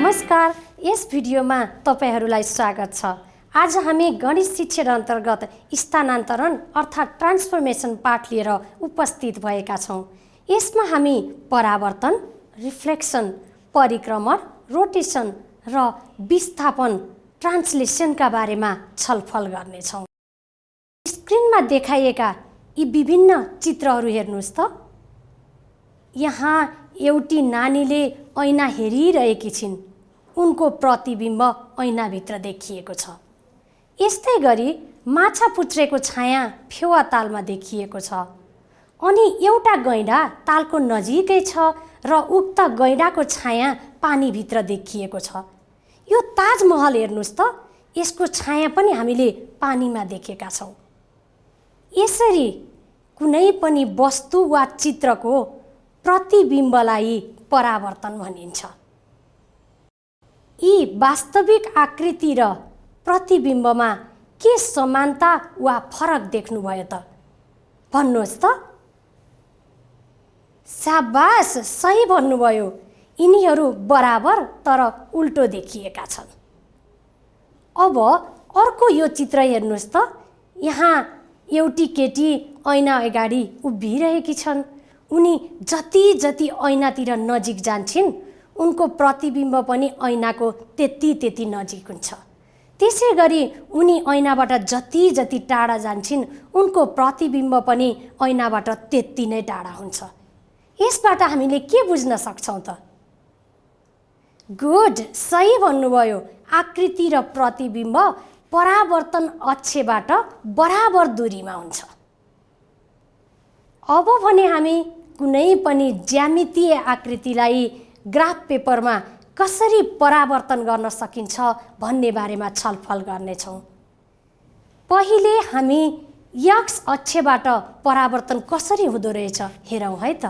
नमस्कार, यस भिडियोमा तपाईहरुलाई स्वागत छ। आज हामी गणित शिक्षण अन्तर्गत स्थानान्तरण अर्थात् ट्रान्सफर्मेसन पाठ लिएर उपस्थित भएका छौं। यसमा हामी परावर्तन, रिफ्लेक्सन, परिक्रमण, रोटेसन र विस्थापन ट्रान्सलेसनका बारेमा छलफल गर्ने छौं। स्क्रिनमा देखाइएका यी विभिन्न चित्रहरू हेर्नुस् त। यहाँ एउटी नानीले ऐना हेरिरहेकी छिन्। उनको प्रतिबिम्ब ऐनाभित्र देखिएको छ। यस्तै गरी माछा पुच्छ्रेको छाया फेवा तालमा देखिएको छ। अनि एउटा गैंडा तालको नजिकै छ र उक्त गैंडाको छाया पानीभित्र देखिएको छ। यो ताजमहल हेर्नुस् त, यसको छाया पनि हामीले पानीमा देखेका छौं। यसरी कुनै पनि वस्तु वा चित्रको प्रतिबिम्बलाई परावर्तन भनिन्छ। यी वास्तविक आकृति र प्रतिबिम्बमा के समानता वा फरक देख्नुभयो त? भन्नुहोस् त। शाबास, सही भन्नुभयो। यिनीहरू बराबर तर उल्टो देखिएका छन्। अब अर्को यो चित्र हेर्नुहोस् त। यहाँ एउटी केटी ऐना अगाडि उभिरहेकी छन्। उनी जति जति ऐनातिर नजिक जान्छिन्, उनको प्रतिबिम्ब पनि ऐनाको त्यति नजिक हुन्छ। त्यसैगरी उनी ऐनाबाट जति जति टाढा जान्छिन्, उनको प्रतिबिम्ब पनि ऐनाबाट त्यति नै टाढा हुन्छ। यसबाट हामीले के बुझ्न सक्छौं त? गुड, सही भन्नुभयो। आकृति र प्रतिबिम्ब परावर्तन अक्षबाट बराबर दूरीमा हुन्छ। अब भने हामी कुनै पनि ज्यामितीय आकृतिलाई ग्राफ पेपरमा कसरी परावर्तन गर्न सकिन्छ भन्ने बारेमा छलफल गर्नेछौँ। पहिले हामी एक्स अक्षबाट परावर्तन कसरी हुँदो रहेछ हेरौँ है त।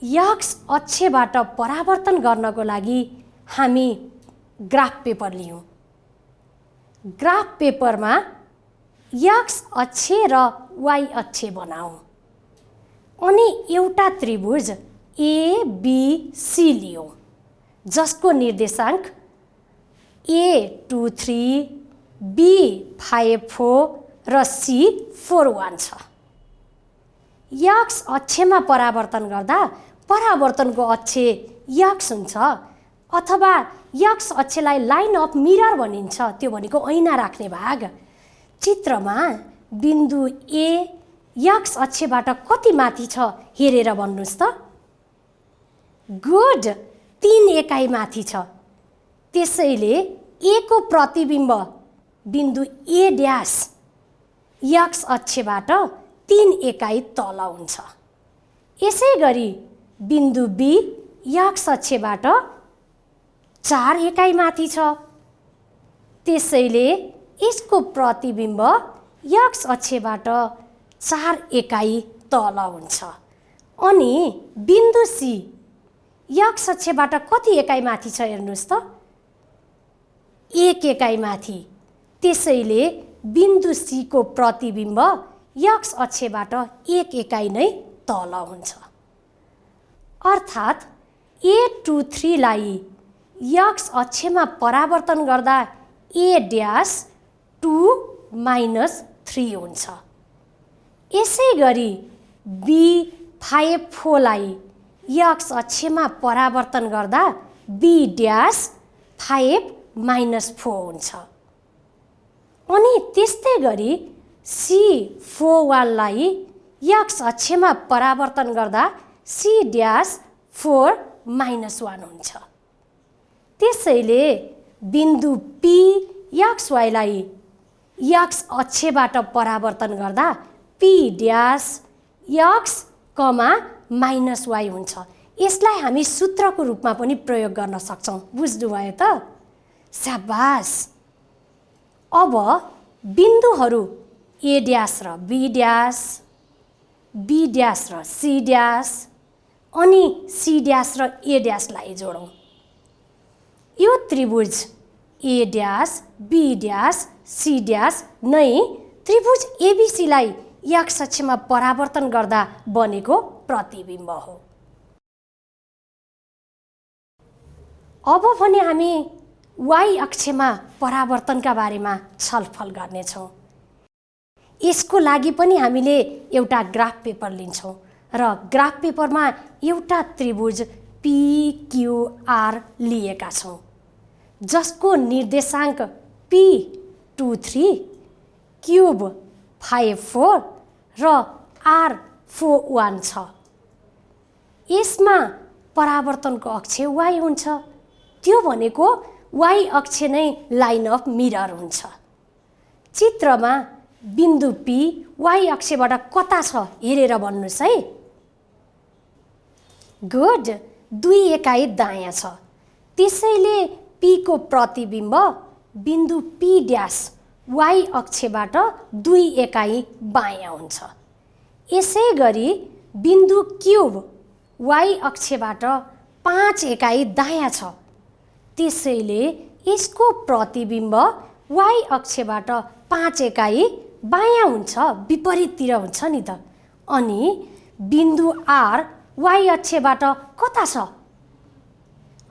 एक्स अक्षबाट परावर्तन गर्नको लागि हामी ग्राफ पेपर लियौँ। ग्राफ पेपरमा एक्स अक्ष र वाई अक्ष बनाऊ। अनि एउटा त्रिभुज ABC लियौँ, जसको निर्देशाङ्क A23, B54 र C41 छ। एक्स अक्षमा परावर्तन गर्दा परावर्तनको अक्ष एक्स हुन्छ, अथवा एक्स अक्षलाई लाइन अफ मिरर भनिन्छ। त्यो भनेको ऐना राख्ने भाग। चित्रमा बिन्दु A एक्स अक्षबाट कति माथि छ हेरेर भन्नुस् त। गुड, 3 एकाइ माथि छ। त्यसैले A को प्रतिबिम्ब बिन्दु A ड्यास एक्स अक्षबाट 3 एकाइ तल हुन्छ। यसैगरी बिन्दु B एक्स अक्षबाट 4 एकाइ माथि छ। त्यसैले यसको प्रतिबिम्ब एक्स अक्षबाट 4 एकाइ तल हुन्छ। अनि बिन्दु C एक्स अक्षबाट कति एकाइ माथि छ हेर्नुस् त। 1 एकाइ माथि। त्यसैले बिन्दु C को प्रतिबिम्ब एक्स अक्षबाट 1 एकाइ नै तल हुन्छ। अर्थात् A23 लाई एक्स अक्षमा परावर्तन गर्दा A ड्यास 2 - 3 हुन्छ। यसैगरी B54 लाई एक्स अक्षमा परावर्तन गर्दा B ड्यास 5 - 4 हुन्छ। अनि त्यस्तै गरी C41 लाई एक्स अक्षमा परावर्तन गर्दा C ड्यास 4 - 1 हुन्छ। त्यसैले बिन्दु P XY लाई एक्स अक्षबाट परावर्तन गर्दा P ड्यास एक्स, -y हुन्छ। यसलाई हामी सूत्रको रूपमा पनि प्रयोग गर्न सक्छौं। बुझ्नुभयो त? शाबास। अब बिन्दुहरू A ड्यास र B ड्यास, B ड्यास र C ड्यास, अनि C ड्यास र A ड्यासलाई जोडौँ। यो त्रिभुज A dash, B dash, C dash नै त्रिभुज ABC लाई एक्स अक्षमा परावर्तन गर्दा बनेको प्रतिबिम्ब हो। अब भने हामी y अक्षमा परावर्तनका बारेमा छलफल गर्नेछौँ। यसको लागि पनि हामीले एउटा ग्राफ पेपर लिन्छौँ र ग्राफ पेपरमा एउटा त्रिभुज PQR लिएका छौँ जसको निर्देशाङ्क P23, क्युब 54 र R41 छ। यसमा परावर्तनको अक्ष y हुन्छ, त्यो भनेको y अक्ष नै लाइन अफ मिरर हुन्छ। चित्रमा बिन्दु P y अक्षबाट कता छ हेरेर भन्नुस् है। गुड, 2 एकाइ दायाँ छ, त्यसैले P को प्रतिबिम्ब बिन्दु P ड्यास y अक्षबाट 2 एकाइ बायाँ हुन्छ। यसै गरी बिन्दु क्युब y अक्षबाट 5 एकाइ दायाँ छ, त्यसैले यसको प्रतिबिम्ब y अक्षबाट 5 एकाइ बायाँ हुन्छ, विपरीततिर हुन्छ नि त। अनि बिन्दु R y अक्षबाट कता छ?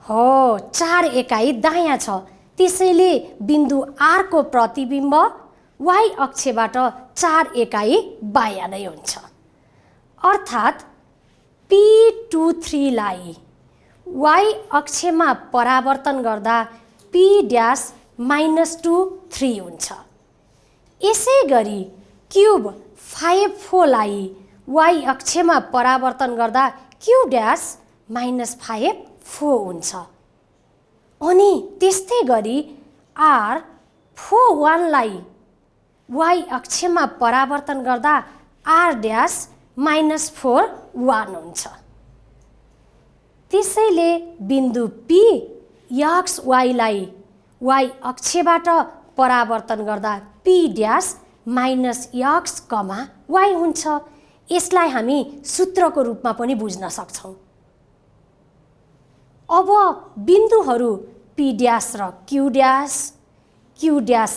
हो, 4 एकाइ दायाँ छ, त्यसैले बिन्दु R को प्रतिबिम्ब y अक्षबाट 4 एकाइ बायाँ नै हुन्छ। अर्थात् P23 लाई y अक्षमा परावर्तन गर्दा P ड्यास -2 3 हुन्छ। यसै गरी क्युब 54 लाई y अक्षमा परावर्तन गर्दा Q ड्यास -5 4 हुन्छ। अनि त्यस्तै गरी R41 लाई y अक्षमा परावर्तन गर्दा R ड्यास -4 1 हुन्छ। त्यसैले बिन्दु P XY लाई y अक्षबाट परावर्तन गर्दा P ड्यास -x, y हुन्छ। यसलाई हामी सूत्रको रूपमा पनि बुझ्न सक्छौँ। अब बिन्दुहरू P ड्यास र Q ड्यास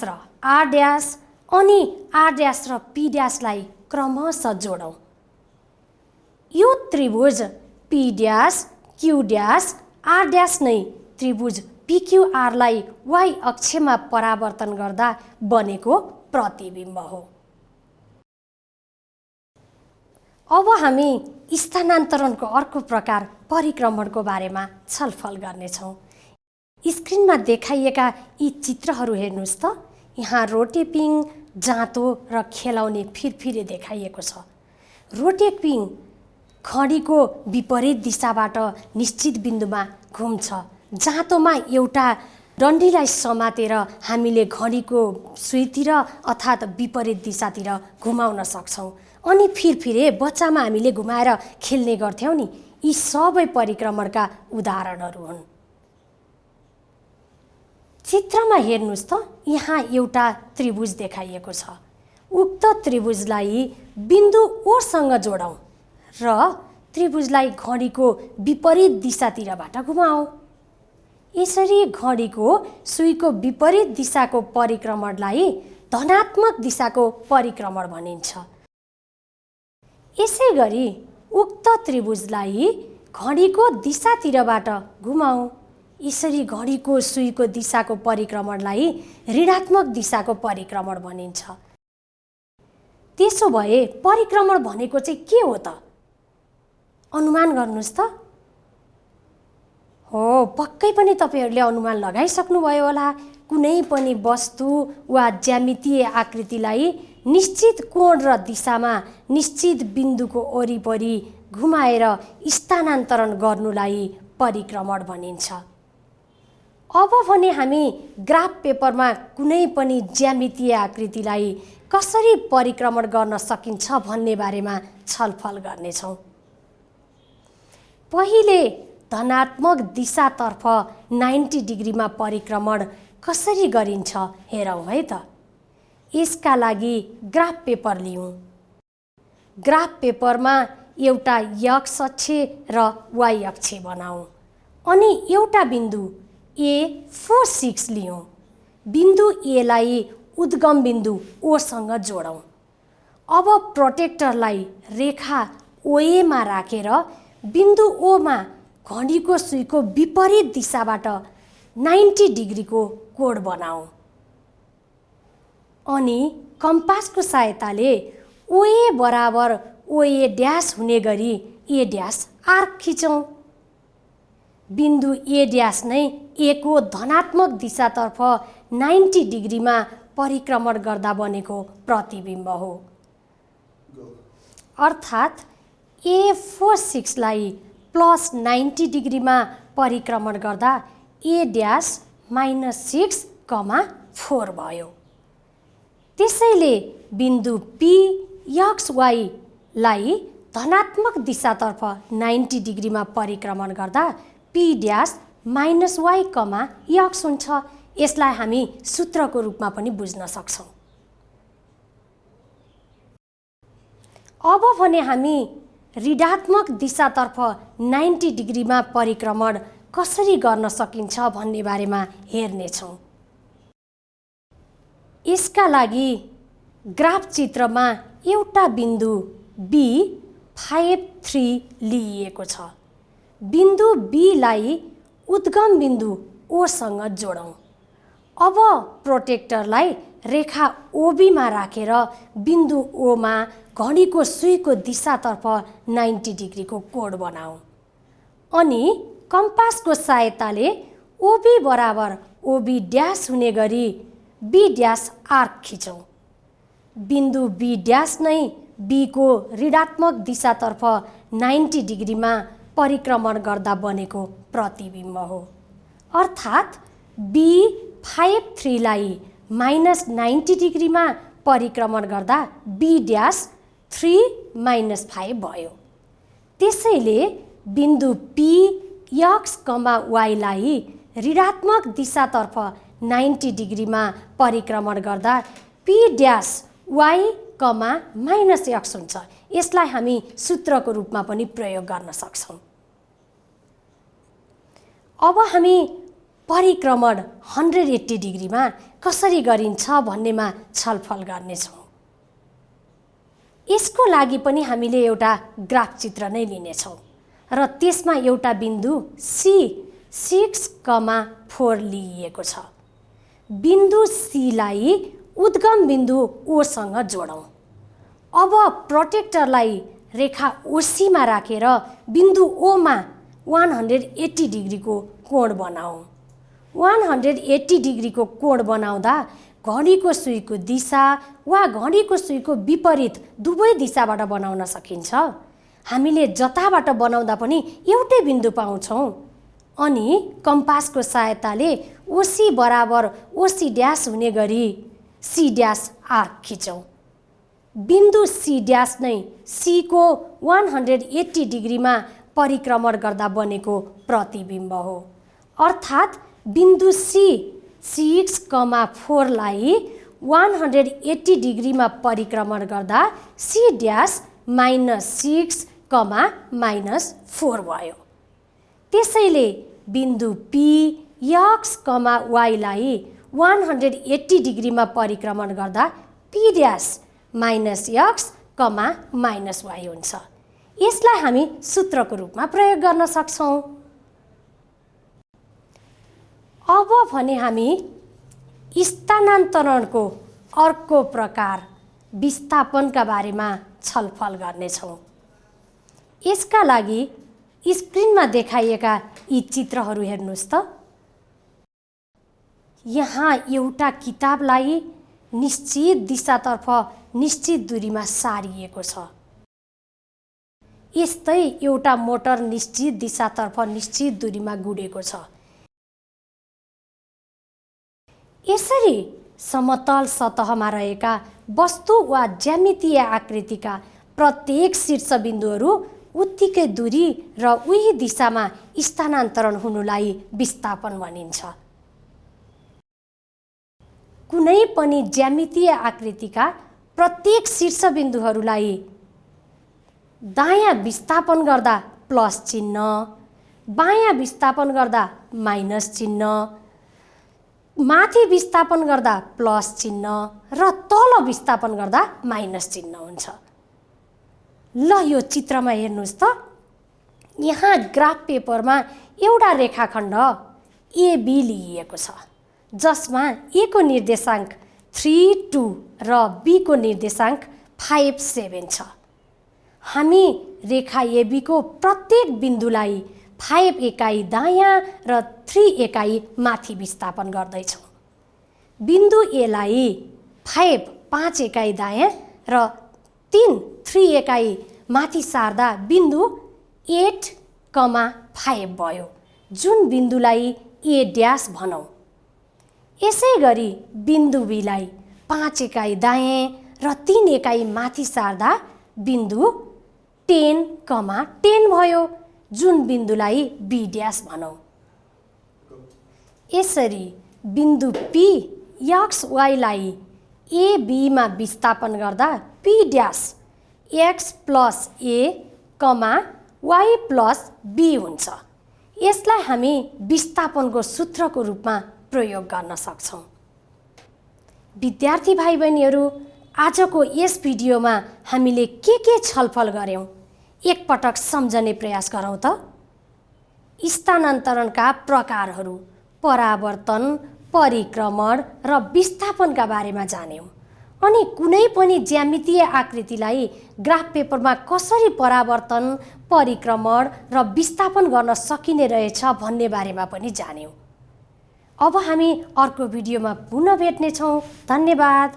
र R ड्यास अनि R ड्यास र P ड्यासलाई क्रमशः जोडौँ। यो त्रिभुज P dash Q dash R dash नै त्रिभुज PQR लाई y अक्षमा परावर्तन गर्दा बनेको प्रतिबिम्ब हो। अब हामी स्थानान्तरणको अर्को प्रकार परिक्रमणको बारेमा छलफल गर्नेछौँ। स्क्रिनमा देखाइएका यी चित्रहरू हेर्नुहोस् त। यहाँ रोटेपिङ, जाँतो र खेलाउने फिरफिरे देखाइएको छ। रोटेपिङ घडीको विपरीत दिशाबाट निश्चित बिन्दुमा घुम्छ। जाँतोमा एउटा डन्डीलाई समातेर हामीले घडीको सुईतिर अर्थात् विपरीत दिशातिर घुमाउन सक्छौँ। अनि फिरफिरे बच्चामा हामीले घुमाएर खेल्ने गर्थ्यौँ नि। यी सबै परिक्रमणका उदाहरणहरू हुन्। चित्रमा हेर्नुहोस् त, यहाँ एउटा त्रिभुज देखाइएको छ। उक्त त्रिभुजलाई बिन्दु O सँग जोडौँ र त्रिभुजलाई घडीको विपरीत दिशातिरबाट घुमाऊ। यसरी घडीको सुईको विपरीत दिशाको परिक्रमणलाई धनात्मक दिशाको परिक्रमण भनिन्छ। यसै गरी उक्त त्रिभुजलाई घडीको दिशातिरबाट घुमाऊ। यसरी घडीको सुईको दिशाको परिक्रमणलाई ऋणात्मक दिशाको परिक्रमण भनिन्छ। त्यसो भए परिक्रमण भनेको चाहिँ के हो त? अनुमान गर्नुहोस् त। हो, पक्कै पनि तपाईहरूले अनुमान लगाइसक्नुभयो होला। कुनै पनि वस्तु वा ज्यामितीय आकृतिलाई निश्चित कोण र दिशामा निश्चित बिन्दुको वरिपरि घुमाएर स्थानान्तरण गर्नुलाई परिक्रमण भनिन्छ। अब भने हामी ग्राफ पेपरमा कुनै पनि ज्यामितीय आकृतिलाई कसरी परिक्रमण गर्न सकिन्छ भन्ने बारेमा छलफल गर्नेछौँ। पहिले धनात्मक दिशातर्फ 90 डिग्रीमा परिक्रमण कसरी गरिन्छ हेरौँ है त। यसका लागि ग्राफ पेपर लियौँ। ग्राफ पेपरमा एउटा x अक्ष र y अक्ष बनाऊ अनि एउटा बिन्दु A46 लियौँ। बिन्दु A लाई उद्गम बिन्दु O सँग जोडौँ। अब प्रोटेक्टरलाई रेखा OA मा राखेर बिन्दु O मा घडीको सुईको विपरीत दिशाबाट 90 डिग्रीको कोण बनाऊ। अनि कम्पासको सहायताले ओए बराबर ओए ड्यास हुने गरी ए ड्यास आर्क खिचौँ। बिन्दु ए ड्यास नै ए को धनात्मक दिशातर्फ 90 डिग्रीमा परिक्रमण गर्दा बनेको प्रतिबिम्ब हो। अर्थात् A46 लाई प्लस 90 डिग्रीमा परिक्रमण गर्दा ए ड्यास -6,4 भयो। त्यसैले बिन्दु PXY लाई धनात्मक दिशातर्फ 90 डिग्रीमा परिक्रमण गर्दा P ड्यास -y,x हुन्छ। यसलाई हामी सूत्रको रूपमा पनि बुझ्न सक्छौँ। अब भने हामी ऋणात्मक दिशातर्फ 90 डिग्रीमा परिक्रमण कसरी गर्न सकिन्छ भन्ने बारेमा हेर्नेछौँ। यसका लागि ग्राफ चित्रमा एउटा बिन्दु B53 लिइएको छ। बिन्दु B लाई उद्गम बिन्दु O सँग जोडौँ। अब प्रोटेक्टरलाई रेखा OB मा राखेर बिन्दु O मा घडीको सुईको दिशातर्फ 90 डिग्रीको कोण बनाऊ। अनि कम्पासको सहायताले OB बराबर OB ड्यास हुने गरी B ड्यास आर्क खिचौँ। बिन्दु B ड्यास नै B को ऋणात्मक दिशातर्फ 90 डिग्रीमा परिक्रमण गर्दा बनेको प्रतिबिम्ब हो। अर्थात् B53 लाई -90 डिग्रीमा परिक्रमण गर्दा B ड्यास 3-5 भयो। त्यसैले बिन्दु PXY लाई ऋणात्मक दिशातर्फ 90 डिग्रीमा परिक्रमण गर्दा P ड्यास y,-x हुन्छ। यसलाई हामी सूत्रको रूपमा पनि प्रयोग गर्न सक्छौँ। अब हामी परिक्रमण 180 डिग्रीमा कसरी गरिन्छ भन्नेमा छलफल गर्नेछौँ। यसको लागि पनि हामीले एउटा ग्राफ चित्र नै लिनेछौँ र त्यसमा एउटा बिन्दु C6,4 लिइएको छ। बिन्दु C लाई उद्गम बिन्दु O सँग जोडौँ। अब प्रोटेक्टरलाई रेखा OC मा राखेर बिन्दु O मा 180 डिग्रीको कोण बनाऊ। 180 डिग्रीको कोण बनाउँदा घडीको सुईको दिशा वा घडीको सुईको विपरीत दुवै दिशाबाट बनाउन सकिन्छ। हामीले जताबाट बनाउँदा पनि एउटै बिन्दु पाउँछौँ। अनि कम्पासको सहायताले OC बराबर OC ड्यास हुने गरी C ड्यास आर्क खिचौँ। बिन्दु C ड्यास नै C को 180 डिग्रीमा परिक्रमण गर्दा बनेको प्रतिबिम्ब हो। अर्थात् बिन्दु C 6,4 लाई 180 डिग्रीमा परिक्रमण गर्दा C ड्यास -6,-4 भयो। त्यसैले बिन्दु PXY लाई 180 डिग्रीमा परिक्रमण गर्दा P ड्यास -x,-y हुन्छ। यसलाई हामी सूत्रको रूपमा प्रयोग गर्न सक्छौँ। अब भने हामी स्थानान्तरणको अर्को प्रकार विस्थापनका बारेमा छलफल गर्नेछौँ। यसका लागि स्क्रिनमा देखाइएका यी चित्रहरू हेर्नुहोस् त। यहाँ एउटा किताबलाई निश्चित दिशातर्फ निश्चित दूरीमा सारिएको छ। यस्तै एउटा मोटर निश्चित दिशातर्फ निश्चित दूरीमा गुडेको छ। यसरी समतल सतहमा रहेका वस्तु वा ज्यामितीय आकृतिका प्रत्येक शीर्षबिन्दुहरू उत्तिकै दूरी र उही दिशामा स्थानान्तरण हुनुलाई विस्थापन भनिन्छ। कुनै पनि ज्यामितीय आकृतिका प्रत्येक शीर्षबिन्दुहरूलाई दायाँ विस्थापन गर्दा प्लस चिन्ह, बायाँ विस्थापन गर्दा माइनस चिन्ह, माथि विस्थापन गर्दा प्लस चिन्ह र तल विस्थापन गर्दा माइनस चिन्ह हुन्छ। ल यो चित्रमा हेर्नुहोस् त। यहाँ ग्राफ पेपरमा एउटा रेखाखण्ड AB लिइएको छ, जसमा A को निर्देशाङ्क 3, 2 र B को निर्देशाङ्क 5, 7 छ। हामी रेखा AB को प्रत्येक बिन्दुलाई 5 एकाइ दायाँ र 3 एकाइ माथि विस्थापन गर्दैछौँ। बिन्दु A लाई 5 एकाइ दायाँ र 3 एकाइ माथि सार्दा बिन्दु 8, 5 भयो, जुन बिन्दुलाई A' भनौँ। यसै गरी बिन्दु B लाई 5 एकाइ दायाँ र 3 एकाइ माथि सार्दा बिन्दु 10, 10 भयो, जुन बिन्दुलाई B' भनौँ। यसरी बिन्दु P X Y लाई A B मा विस्थापन गर्दा P' X plus A, Y plus B हुन्छ। यसलाई हामी विस्थापनको सूत्रको रूपमा प्रयोग गर्न सक्छौँ। विद्यार्थी भाइ बहिनीहरू, आजको यस भिडियोमा हामीले के छलफल गर्यौँ एकपटक सम्झने प्रयास गरौँ त। स्थानान्तरणका प्रकारहरू, परावर्तन, परिक्रमण र विस्थापनका बारेमा जान्यौँ। अनि कुनै पनि ज्यामितीय आकृतिलाई ग्राफ पेपरमा कसरी परावर्तन, परिक्रमण र विस्थापन गर्न सकिने रहेछ भन्ने बारेमा पनि जान्यौँ। अब हामी अर्को भिडियोमा पुनः भेट्नेछौँ। धन्यवाद।